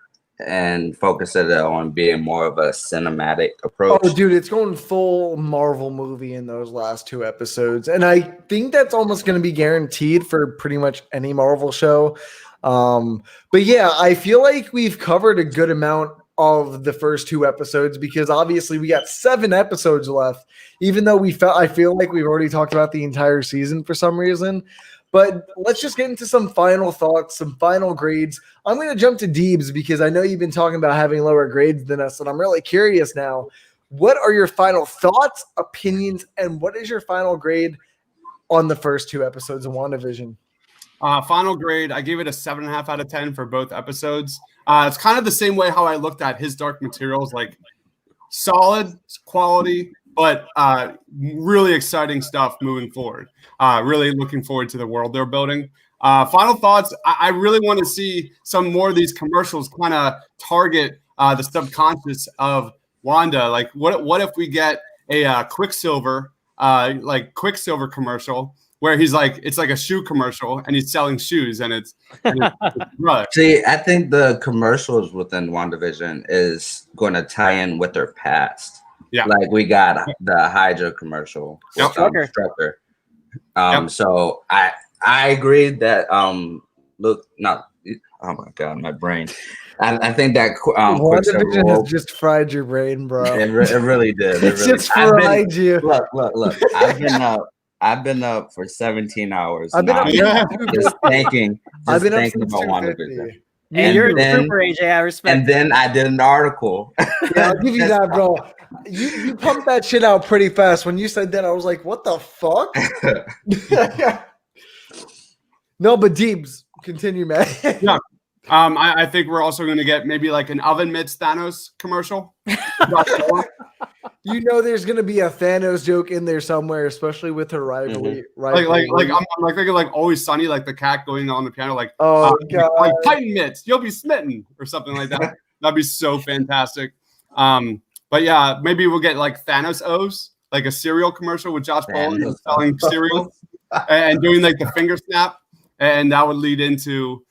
and focus it on being more of a cinematic approach. Oh, dude, it's going full Marvel movie in those last 2 episodes. And I think that's almost going to be guaranteed for pretty much any Marvel show. But yeah, I feel like we've covered a good amount of the first 2 episodes because obviously we got 7 episodes left, even though I feel like we've already talked about the entire season for some reason. But let's just get into some final thoughts, some final grades. I'm going to jump to Deebs because I know you've been talking about having lower grades than us, and I'm really curious now. What are your final thoughts, opinions, and what is your final grade on the first 2 episodes of WandaVision? Final grade, I gave it a 7.5 out of 10 for both episodes. It's kind of the same way how I looked at His Dark Materials, like solid quality, but really exciting stuff moving forward. Really looking forward to the world they're building. Final thoughts, I really want to see some more of these commercials kind of target the subconscious of Wanda. Like, what if we get a Quicksilver commercial where he's like, it's like a shoe commercial and he's selling shoes and it's right. See, I think the commercials within WandaVision is going to tie in with their past. Yeah. Like we got the Hydra commercial. Yep. Strucker. So I agree that oh my God, my brain. I think that WandaVision has just fried your brain, bro. It really did. It just fried you. Look. I've been up for 17 hours. I've been up just thinking about since WandaVision. And you're a trooper, AJ. I respect. And then I did an article. Yeah, I'll give you that, bro. You pumped that shit out pretty fast. When you said that, I was like, what the fuck? No, but Deebs, continue, man. Yeah. I think we're also going to get maybe like an oven mitts Thanos commercial. You know, there's going to be a Thanos joke in there somewhere, especially with her rivalry. Like I'm like thinking like Always Sunny, like the cat going on the piano, like God, like Titan mitts, you'll be smitten or something like that. That'd be so fantastic. But yeah, maybe we'll get like Thanos O's, like a cereal commercial with Josh Brolin selling cereal and doing like the finger snap, and that would lead into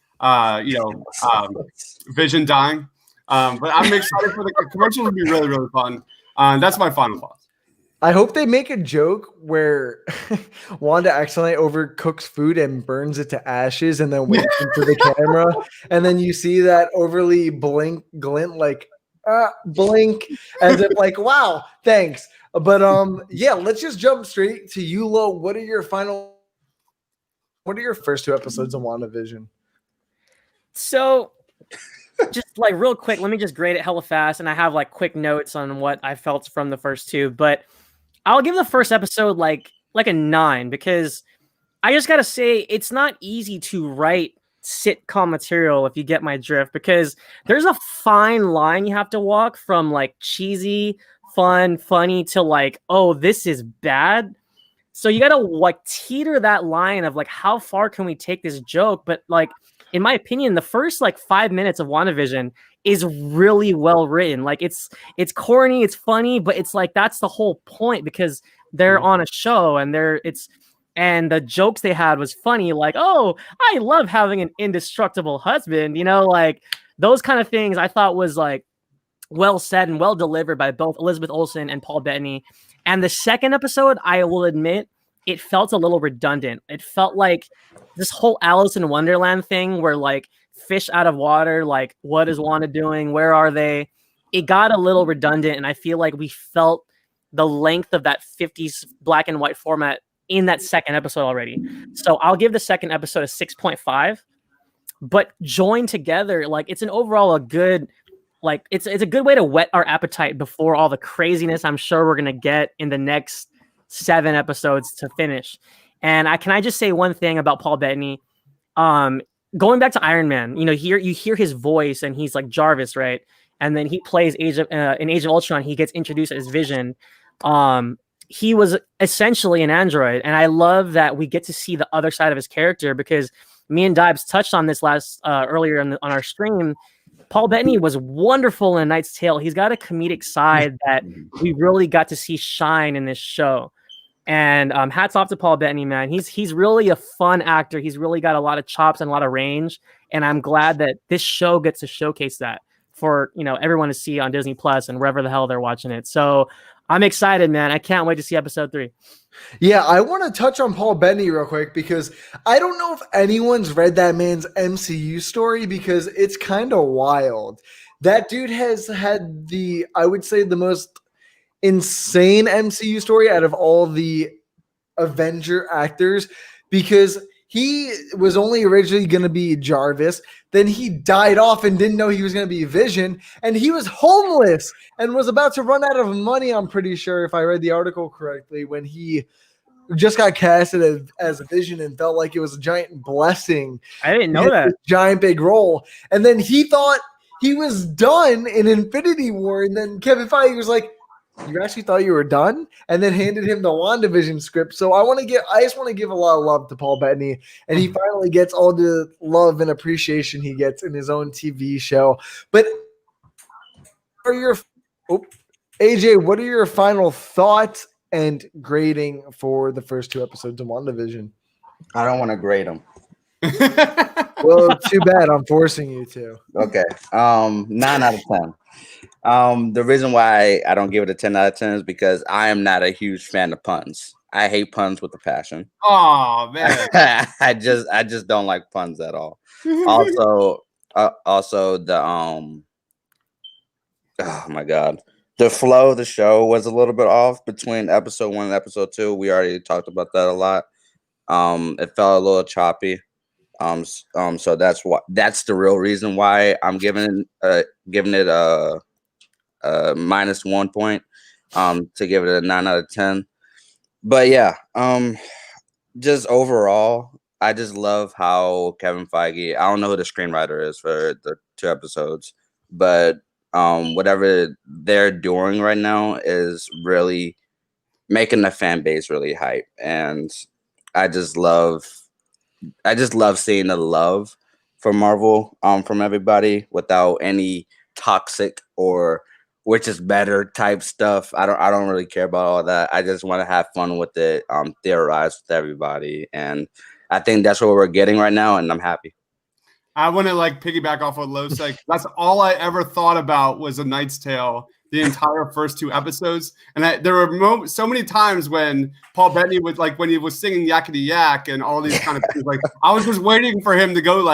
Vision dying. But I'm excited for the commercials. Would be really, really fun. That's my final thoughts. I hope they make a joke where Wanda accidentally overcooks food and burns it to ashes and then winks into the camera. And then you see that overly glint like blink as if like, wow, thanks. But yeah, let's just jump straight to you, Lo. What are your first 2 episodes of WandaVision? So just like real quick, let me just grade it hella fast. And I have like quick notes on what I felt from the first 2, but I'll give the first episode like a 9 because I just got to say it's not easy to write sitcom material if you get my drift, because there's a fine line you have to walk from like cheesy, fun, funny to like, oh, this is bad. So you got to like teeter that line of like, how far can we take this joke? But like, in my opinion, the first like 5 minutes of WandaVision is really well written. Like it's corny, it's funny, but it's like that's the whole point because they're on a show and and the jokes they had was funny. Like, oh, I love having an indestructible husband. You know, like those kind of things I thought was like well said and well delivered by both Elizabeth Olsen and Paul Bettany. And the second episode, I will admit, it felt a little redundant. It felt like this whole Alice in Wonderland thing where like fish out of water, like what is Wanda doing? Where are they? it got a little redundant, and I feel like we felt the length of that 50s black and white format in that second episode already. So I'll give the second episode a 6.5. But joined together, like it's an overall a good, like it's a good way to whet our appetite before all the craziness I'm sure we're gonna get in the next 7 episodes to finish. And can I just say one thing about Paul Bettany? Going back to Iron Man, you hear his voice and he's like Jarvis, right? And then he plays in Age of Ultron. He gets introduced as Vision. He was essentially an android, and I love that we get to see the other side of his character because me and Dibes touched on this earlier on our stream. Paul Bettany was wonderful in Knight's Tale. He's got a comedic side that we really got to see shine in this show. And hats off to Paul Bettany, man. He's really a fun actor. He's really got a lot of chops and a lot of range. And I'm glad that this show gets to showcase that for everyone to see on Disney Plus and wherever the hell they're watching it. So I'm excited, man. I can't wait to see episode 3. Yeah, I want to touch on Paul Bettany real quick because I don't know if anyone's read that man's MCU story because it's kind of wild. That dude has had I would say, the most insane MCU story out of all the Avenger actors because he was only originally going to be Jarvis. Then he died off and didn't know he was going to be Vision. And he was homeless and was about to run out of money, I'm pretty sure, if I read the article correctly, when he just got casted as a Vision and felt like it was a giant blessing. I didn't know that. Giant big role. And then he thought he was done in Infinity War. And then Kevin Feige was like, you actually thought you were done? And then handed him the WandaVision script. So I just want to give a lot of love to Paul Bettany. And he finally gets all the love and appreciation he gets in his own TV show. But AJ, what are your final thoughts and grading for the first 2 episodes of WandaVision? I don't want to grade them. Well, too bad. I'm forcing you to. Okay. 9 out of 10. The reason why I don't give it a 10 out of 10 is because I am not a huge fan of puns. I hate puns with a passion. Oh man. I just don't like puns at all. Also the oh my god. The flow of the show was a little bit off between episode 1 and episode 2. We already talked about that a lot. It felt a little choppy. So that's the real reason why I'm giving it a -1 point to give it a 9 out of 10. But yeah, just overall, I just love how Kevin Feige, I don't know who the screenwriter is for the 2 episodes, but whatever they're doing right now is really making the fan base really hype. And I just love seeing the love for Marvel from everybody without any toxic or which is better type stuff. I don't really care about all that. I just want to have fun with it, theorize with everybody. And I think that's what we're getting right now, and I'm happy. I want to piggyback off what Lo said. That's all I ever thought about was A Knight's Tale, the entire first 2 episodes. And there were so many times when Paul Bettany was when he was singing Yakety Yak and all these kind of things. I was just waiting for him to go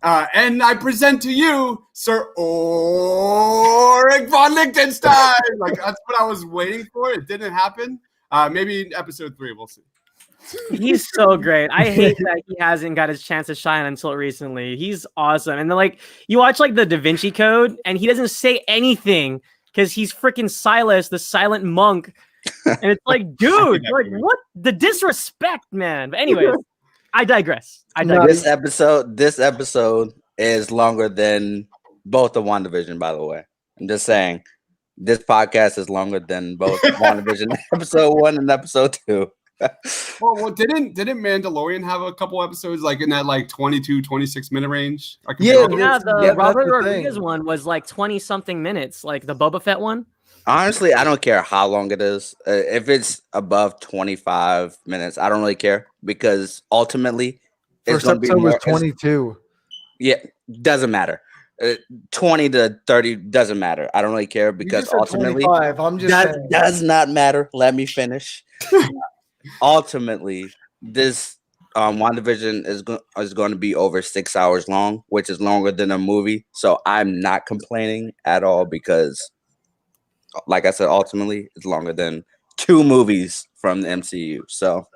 and I present to you, Sir Ulrich von Liechtenstein. That's what I was waiting for. It didn't happen. Maybe in episode 3, we'll see. He's so great. I hate that he hasn't got his chance to shine until recently. He's awesome. And then you watch the Da Vinci Code and he doesn't say anything because he's freaking Silas, the silent monk. And it's dude, what the disrespect, man. But anyways, I digress. This episode is longer than both of WandaVision, by the way. I'm just saying. This podcast is longer than both WandaVision episode 1 and episode 2. Well, didn't Mandalorian have a couple episodes in that 22, 26-minute range? The Robert Rodriguez one was 20-something minutes, the Boba Fett one. Honestly, I don't care how long it is. If it's above 25 minutes, I don't really care because ultimately first episode was 22. Yeah, doesn't matter. 20 to 30 doesn't matter. I don't really care because ultimately that does not matter. Let me finish. Ultimately, this WandaVision is going to be over 6 hours long, which is longer than a movie. So I'm not complaining at all because, like I said, ultimately it's longer than 2 movies from the MCU. So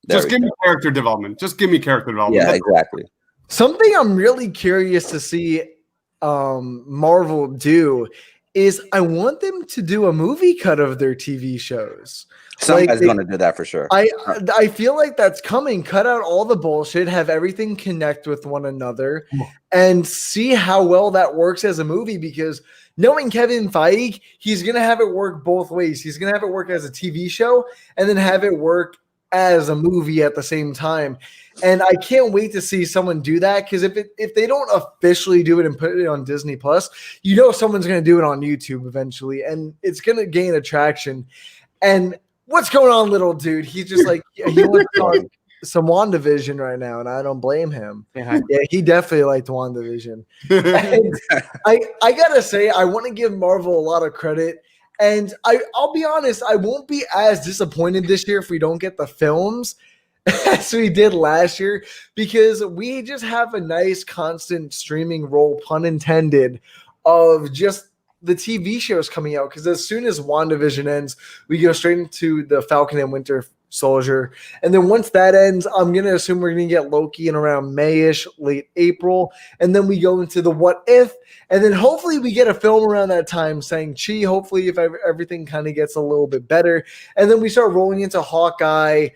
just give me character development. Just give me character development. Yeah, exactly. Something I'm really curious to see Marvel do is I want them to do a movie cut of their TV shows. Somebody's going to do that for sure. I feel like that's coming. Cut out all the bullshit, have everything connect with one another, and see how well that works as a movie. Because knowing Kevin Feige, he's going to have it work both ways. He's going to have it work as a TV show and then have it work as a movie at the same time. And I can't wait to see someone do that, because if they don't officially do it and put it on Disney Plus, someone's going to do it on YouTube eventually, and it's going to gain attraction. And what's going on, little dude? He's just like, he wants to talk some WandaVision right now, and I don't blame him. Yeah, he definitely liked WandaVision. I gotta say, I want to give Marvel a lot of credit. And I'll be honest, I won't be as disappointed this year if we don't get the films as we did last year, because we just have a nice constant streaming roll, pun intended, of just the TV shows coming out. Because as soon as WandaVision ends, we go straight into the Falcon and Winter Soldier. And then once that ends, I'm going to assume we're going to get Loki in around May-ish, late April. And then we go into the What If. And then hopefully we get a film around that time, Shang-Chi, hopefully if everything kind of gets a little bit better. And then we start rolling into Hawkeye,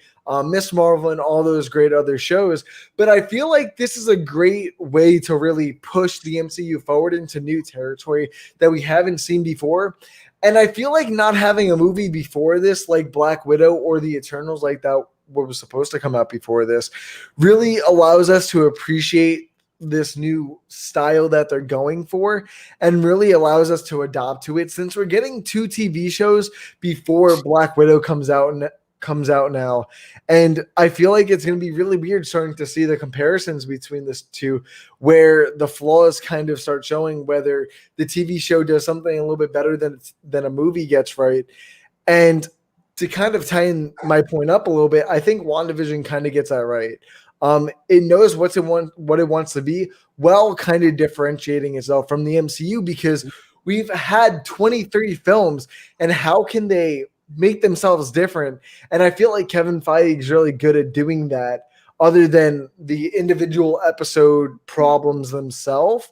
Miss Marvel, and all those great other shows. But I feel like this is a great way to really push the MCU forward into new territory that we haven't seen before. And I feel like not having a movie before this, like Black Widow or The Eternals, like that, what was supposed to come out before this, really allows us to appreciate this new style that they're going for, and really allows us to adopt to it, since we're getting 2 TV shows before Black Widow comes out now. And I feel like it's going to be really weird starting to see the comparisons between this two, where the flaws kind of start showing, whether the TV show does something a little bit better than a movie gets right. And to kind of tie in my point up a little bit, I think WandaVision kind of gets that right. It knows what it wants to be, while kind of differentiating itself from the MCU, because we've had 20, 30 films, and how can they make themselves different? And I feel like Kevin Feige is really good at doing that, other than the individual episode problems themselves.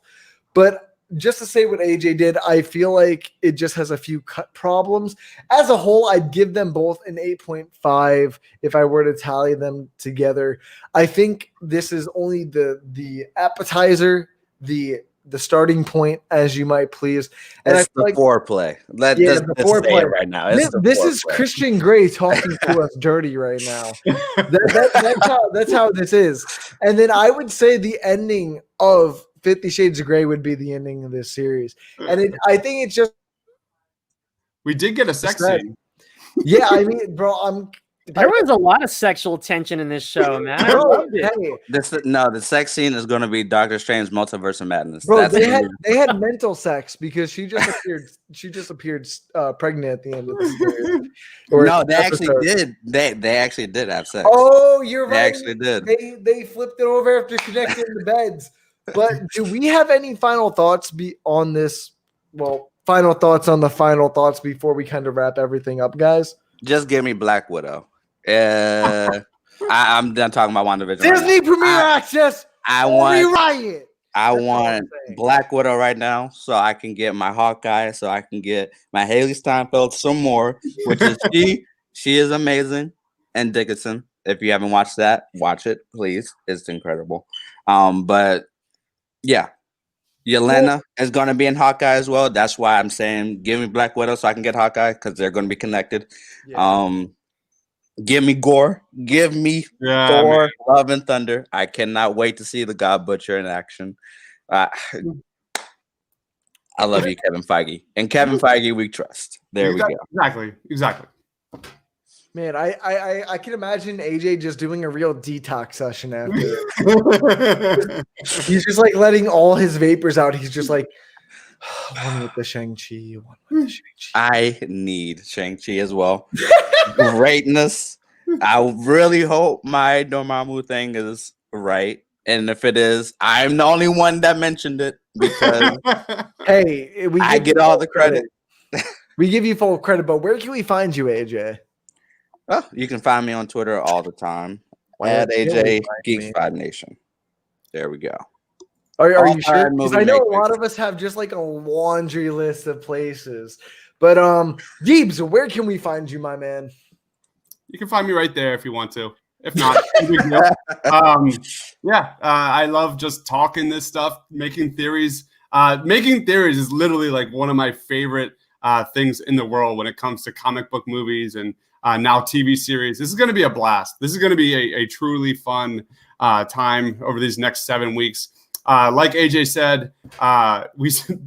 But just to say what AJ did, I feel like it just has a few cut problems. As a whole, I'd give them both an 8.5 if I were to tally them together. I think this is only the appetizer, the starting point, as you might please. And it's the foreplay. Let's say it right now. This is Christian Grey talking to us dirty right now. That's how this is. And then I would say the ending of 50 Shades of Grey would be the ending of this series. And I think it's just... We did get a sex scene. Yeah, I mean, bro, there was a lot of sexual tension in this show, man. I loved it. The sex scene is going to be Doctor Strange Multiverse of Madness. Bro, they had mental sex, because she just appeared pregnant at the end of the series. No, they actually did. They actually did have sex. Oh, you're right. They actually did. They flipped it over after connecting the beds. But do we have any final thoughts on this? Well, final thoughts on the final thoughts before we kind of wrap everything up, guys? Just give me Black Widow. I'm done talking about WandaVision. Disney Premier Access. I want Black Widow right now, so I can get my Hawkeye, so I can get my Haley Steinfeld some more, which is she is amazing. And Dickinson, if you haven't watched that, watch it, please. It's incredible. But yeah, Yelena is going to be in Hawkeye as well. That's why I'm saying give me Black Widow so I can get Hawkeye, because they're going to be connected. Yeah. Give me Gore. Give me Thor, Love and Thunder. I cannot wait to see the God Butcher in action. I love you, Kevin Feige. And Kevin Feige, we trust. We go. Exactly. Man, I can imagine AJ just doing a real detox session after it. He's just like letting all his vapors out. He's just like, one with the Shang-Chi. I need Shang-Chi as well. Greatness. I really hope my Dormammu thing is right. And if it is, I'm the only one that mentioned it because Hey, we I give get you all full the credit. We give you full credit, but where can we find you, AJ? Well, you can find me on Twitter all the time Where at can we AJ find Geeks me? 5 Nation. There we go. Are All you sure? five Because movie I know a makers. lot of us have just like a laundry list of places. But Deebs, where can we find you, my man? You can find me right there if you want to. If not, no big deal. I love just talking this stuff, making theories. Making theories is literally like one of my favorite things in the world when it comes to comic book movies and now TV series. This is going to be a blast. This is going to be a truly fun time over these next 7 weeks. Like AJ said,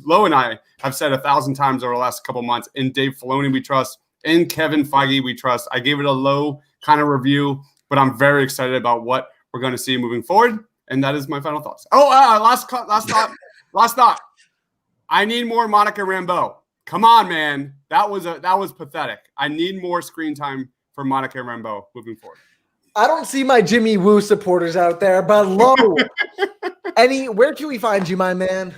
Lo and I have said 1,000 times over the last couple months, in Dave Filoni we trust, in Kevin Feige we trust. I gave it a low kind of review, but I'm very excited about what we're going to see moving forward, and that is my final thoughts. Last thought. I need more Monica Rambeau. Come on, man. That was pathetic. I need more screen time for Monica Rambeau moving forward. I don't see my Jimmy Woo supporters out there, but Lo, where can we find you, my man?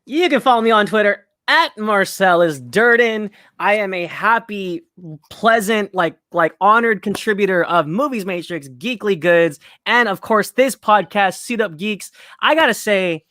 You can follow me on Twitter at Marcellus Durden. I am a happy, pleasant, like honored contributor of Movies Matrix, Geekly Goods, and of course this podcast, Suit Up Geeks. I gotta say,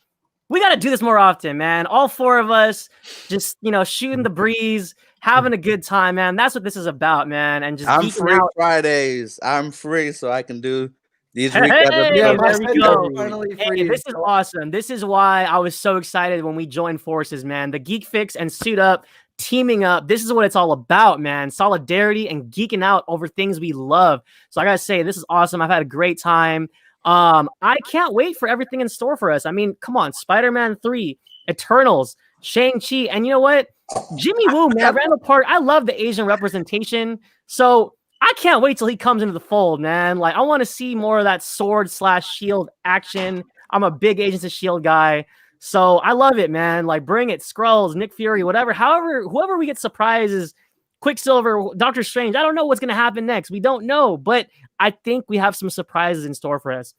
we gotta do this more often, man. All four of us just shooting the breeze, having a good time, man. That's what this is about, man. And just I'm geeking free out. Fridays. I'm free, so I can do these Hey, recap episodes. Yeah, there we go. Finally Hey, free. this is awesome. This is why I was so excited when we joined forces, man. The Geek Fix and Suit Up teaming up. This is what it's all about, man. Solidarity and geeking out over things we love. So I gotta say, this is awesome. I've had a great time. I can't wait for everything in store for us. I mean, come on, Spider-Man 3, Eternals, Shang-Chi, and you know what? Jimmy Woo, man, Randall Park. I love the Asian representation. So I can't wait till he comes into the fold, man. Like, I want to see more of that sword/shield action. I'm a big Agents of Shield guy. So I love it, man. Like, bring it. Skrulls, Nick Fury, whatever. Whoever we get surprises, Quicksilver, Doctor Strange. I don't know what's going to happen next. We don't know, but I think we have some surprises in store for us.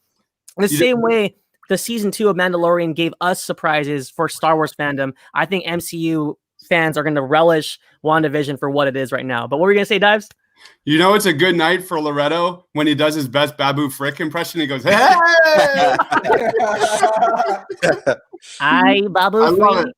In the same way the season 2 of Mandalorian gave us surprises for Star Wars fandom, I think MCU fans are going to relish WandaVision for what it is right now. But what were you going to say, Dives? You know, it's a good night for Loretto when he does his best Babu Frick impression. He goes, "Hey!" Hi, Babu I love Frick. it.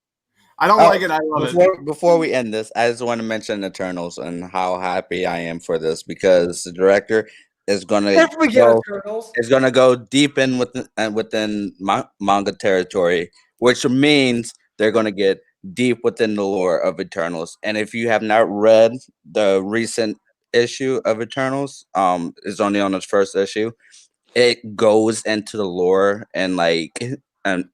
I don't like it. I love it. Before we end this, I just want to mention Eternals and how happy I am for this because the director is going to go deep in within manga territory, which means they're going to get deep within the lore of Eternals. And if you have not read the recent issue of Eternals, is only on its first issue. It goes into the lore and like the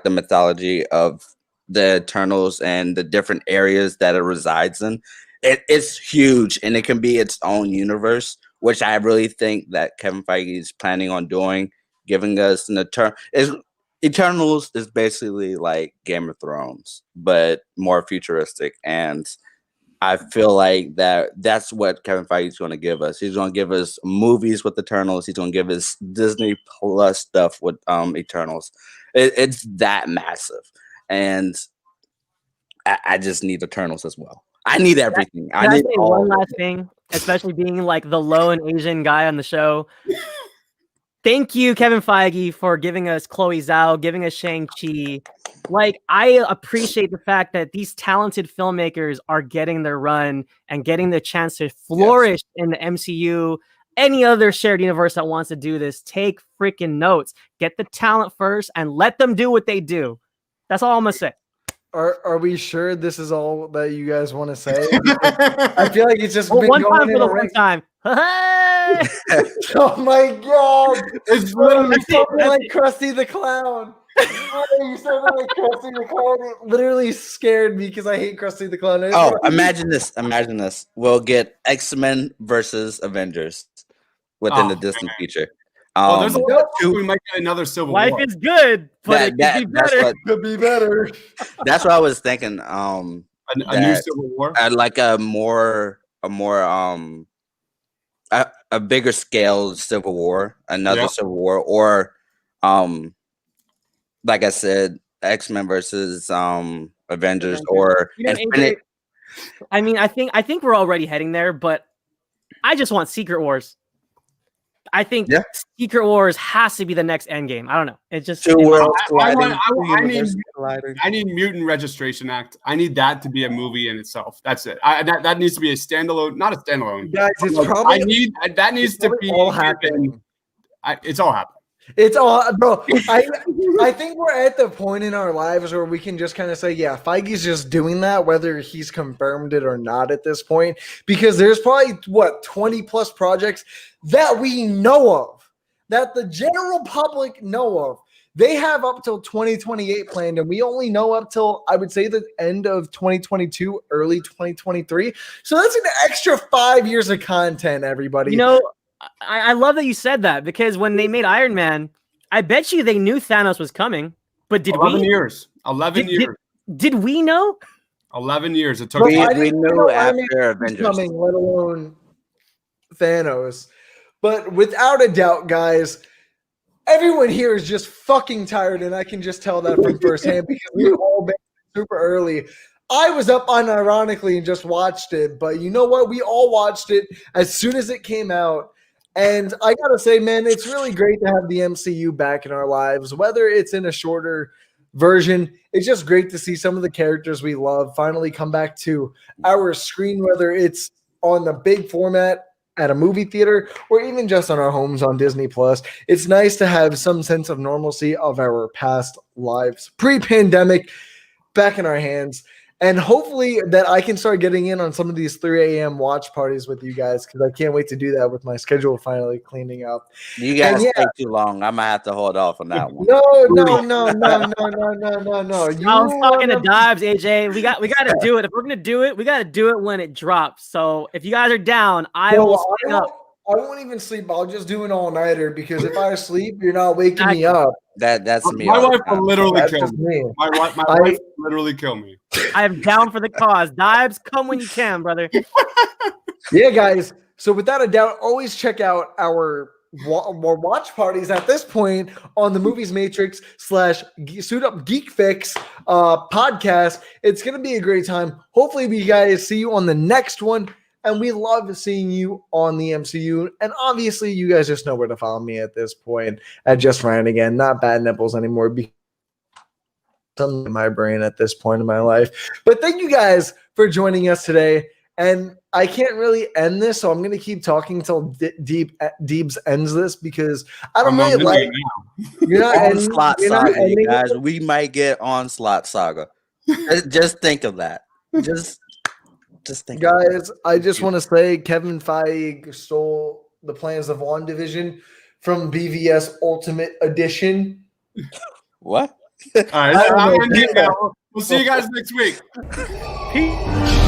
mythology of the Eternals and the different areas that it resides in. It's huge and it can be its own universe, which I really think that Kevin Feige is planning on doing, giving us an Eternals is basically like Game of Thrones, but more futuristic. And I feel like that's what Kevin Feige is going to give us. He's going to give us movies with Eternals. He's going to give us Disney Plus stuff with Eternals. It's that massive. And I just need Eternals as well. I need everything. Can I say one last thing, especially being like the lone Asian guy on the show? Thank you, Kevin Feige, for giving us Chloe Zhao, giving us Shang-Chi. Like, I appreciate the fact that these talented filmmakers are getting their run and getting the chance to flourish in the MCU. Any other shared universe that wants to do this, take freaking notes. Get the talent first and let them do what they do. That's all I'm going to say. Are we sure this is all that you guys want to say? I feel like it's just been one going time in for the a one time. Oh my god! It's literally something like Krusty the Clown. You sounded like Krusty the Clown. It literally scared me because I hate Krusty the Clown. Oh, imagine this! Imagine this. We'll get X-Men versus Avengers within the distant future. There's we might get another Civil War. Life is good, but it could be better. Could be better. That's what I was thinking. A new Civil War, like a more a bigger scale Civil War, another Yep. Civil War, or like I said, X-Men versus Avengers, or Infinite. AJ, I mean, I think we're already heading there, but I just want Secret Wars. I think Secret Wars has to be the next Endgame. I don't know. It just Two worlds colliding. I need Mutant Registration Act. I need that to be a movie in itself. That's it. That needs to be a standalone, not a standalone. Guys, it's probably that needs to be all happening. It's all happening. It's all, bro. I think we're at the point in our lives where we can just kind of say, yeah, Feige's just doing that, whether he's confirmed it or not at this point, because there's probably 20 plus projects that we know of, that the general public know of. They have up till 2028 planned, and we only know up till, I would say, the end of 2022, early 2023. So that's an extra 5 years of content, everybody. You know, I love that you said that, because when they made Iron Man, I bet you they knew Thanos was coming. But did 11 we? years. 11 years. Did we know? 11 years. It took. We knew after Avengers coming, let alone Thanos. But without a doubt, guys, everyone here is just fucking tired, and I can just tell that from firsthand because we've all been super early. I was up unironically and just watched it, but you know what? We all watched it as soon as it came out. And I gotta say, man, it's really great to have the MCU back in our lives, whether it's in a shorter version. It's just great to see some of the characters we love finally come back to our screen, whether it's on the big format at a movie theater or even just on our homes on Disney Plus. It's nice to have some sense of normalcy of our past lives, pre-pandemic, back in our hands. And hopefully that I can start getting in on some of these 3 a.m. watch parties with you guys, because I can't wait to do that with my schedule finally cleaning up. You guys take too long. I'm going to have to hold off on that one. No. I was talking to Dives, AJ. We got to do it. If we're going to do it, we got to do it when it drops. So if you guys are down, I will stay up. I won't even sleep. I'll just do an all-nighter, because if I sleep, you're not waking me up. That's me. My wife will literally kill me. My wife will literally kill me. I am down for the cause. Dives, come when you can, brother. Yeah, guys. So without a doubt, always check out our watch parties at this point on the Movies Matrix / Suit Up Geek Fix podcast. It's going to be a great time. Hopefully we guys see you on the next one. And we love seeing you on the MCU. And obviously, you guys just know where to follow me at this point at Just Ryan again. Not Bad Nipples anymore. Because something in my brain at this point in my life. But thank you guys for joining us today. And I can't really end this, so I'm going to keep talking until Deebs ends this, because I don't really like you're not Onslaught Saga, you guys. We might get Onslaught Saga. Just think of that. Just think, guys, I just want to say Kevin Feige stole the plans of WandaVision from BVS Ultimate Edition. What? All right, we'll see you guys next week. Peace.